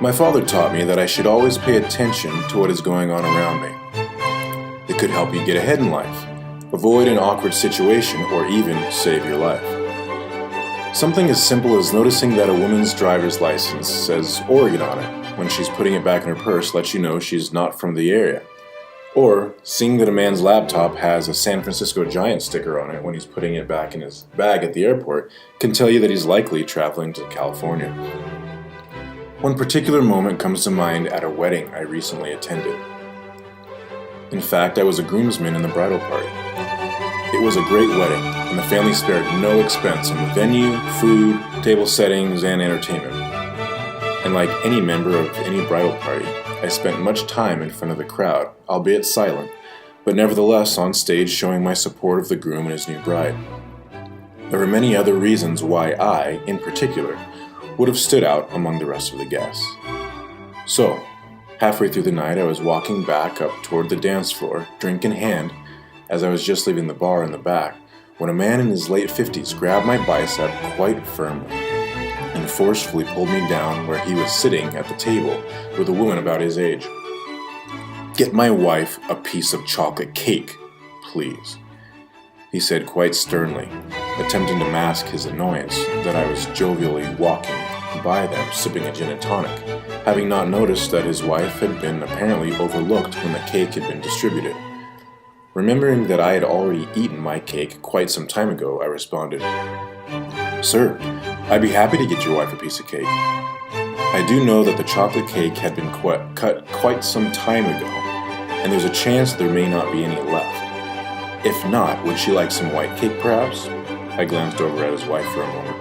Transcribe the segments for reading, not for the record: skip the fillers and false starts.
My father taught me that I should always pay attention to what is going on around me. It could help you get ahead in life, avoid an awkward situation, or even save your life. Something as simple as noticing that a woman's driver's license says Oregon on it when she's putting it back in her purse lets you know she's not from the area. Or seeing that a man's laptop has a San Francisco Giant sticker on it when he's putting it back in his bag at the airport can tell you that he's likely traveling to California. One particular moment comes to mind at a wedding I recently attended. In fact, I was a groomsman in the bridal party. It was a great wedding, and the family spared no expense on the venue, food, table settings, and entertainment. And like any member of any bridal party, I spent much time in front of the crowd, albeit silent, but nevertheless on stage showing my support of the groom and his new bride. There were many other reasons why I, in particular, would have stood out among the rest of the guests. So, halfway through the night, I was walking back up toward the dance floor, drink in hand, as I was just leaving the bar in the back, when a man in his late 50s grabbed my bicep quite firmly and forcefully pulled me down where he was sitting at the table with a woman about his age. "Get my wife a piece of chocolate cake, please," he said quite sternly, attempting to mask his annoyance that I was jovially walking by them sipping a gin and tonic, having not noticed that his wife had been apparently overlooked when the cake had been distributed. Remembering that I had already eaten my cake quite some time ago, I responded, "Sir, I'd be happy to get your wife a piece of cake. I do know that the chocolate cake had been cut quite some time ago, and there's a chance there may not be any left. If not, would she like some white cake perhaps?" I glanced over at his wife for a moment.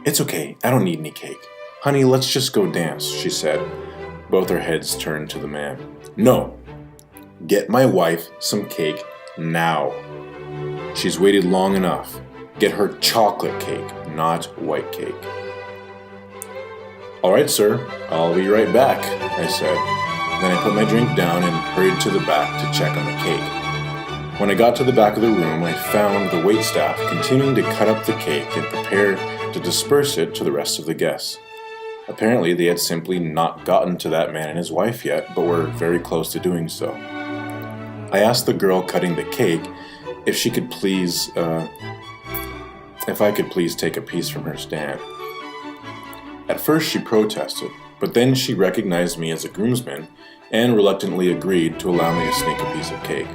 "It's okay, I don't need any cake. Honey, let's just go dance," she said. Both our heads turned to the man. "No! Get my wife some cake now. She's waited long enough. Get her chocolate cake, not white cake." "All right, sir, I'll be right back," I said. Then I put my drink down and hurried to the back to check on the cake. When I got to the back of the room, I found the waitstaff continuing to cut up the cake and prepare to disperse it to the rest of the guests. Apparently, they had simply not gotten to that man and his wife yet, but were very close to doing so. I asked the girl cutting the cake if I could please take a piece from her stand. At first she protested, but then she recognized me as a groomsman and reluctantly agreed to allow me to sneak a piece of cake.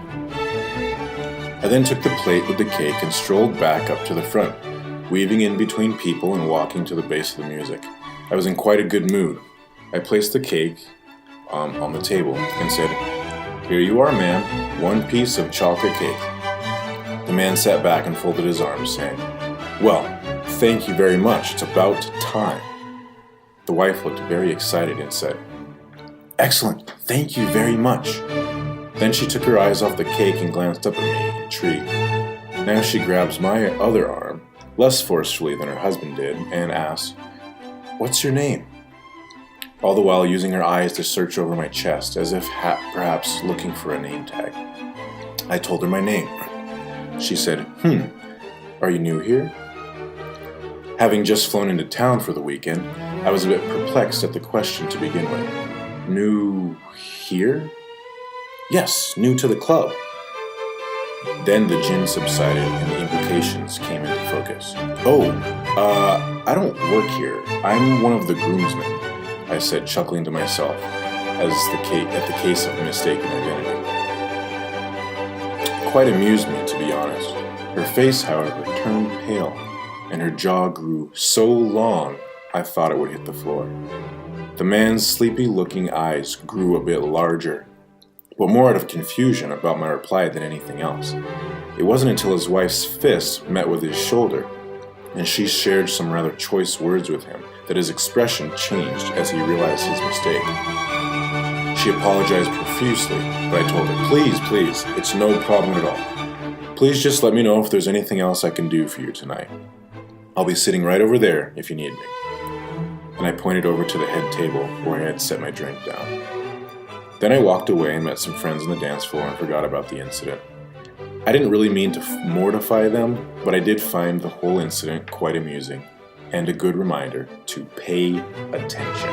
I then took the plate with the cake and strolled back up to the front, weaving in between people and walking to the base of the music. I was in quite a good mood. I placed the cake on the table and said, "Here you are, ma'am, one piece of chocolate cake." The man sat back and folded his arms, saying, "Well, thank you very much, it's about time." The wife looked very excited and said, "Excellent, thank you very much." Then she took her eyes off the cake and glanced up at me, intrigued. Now she grabs my other arm, less forcefully than her husband did, and asks, "What's your name?" All the while using her eyes to search over my chest, as if perhaps looking for a name tag. I told her my name. She said, "Are you new here?" Having just flown into town for the weekend, I was a bit perplexed at the question to begin with. "New here?" "Yes, new to the club." Then the gin subsided and the implications came into focus. I don't work here. I'm one of the groomsmen," I said, chuckling to myself at the case of mistaken identity. It quite amused me, to be honest. Her face, however, turned pale, and her jaw grew so long I thought it would hit the floor. The man's sleepy-looking eyes grew a bit larger, but more out of confusion about my reply than anything else. It wasn't until his wife's fist met with his shoulder, and she shared some rather choice words with him, that his expression changed as he realized his mistake. She apologized profusely, but I told her, Please, it's no problem at all. Please just let me know if there's anything else I can do for you tonight. I'll be sitting right over there if you need me." And I pointed over to the head table where I had set my drink down. Then I walked away and met some friends on the dance floor and forgot about the incident. I didn't really mean to mortify them, but I did find the whole incident quite amusing and a good reminder to pay attention.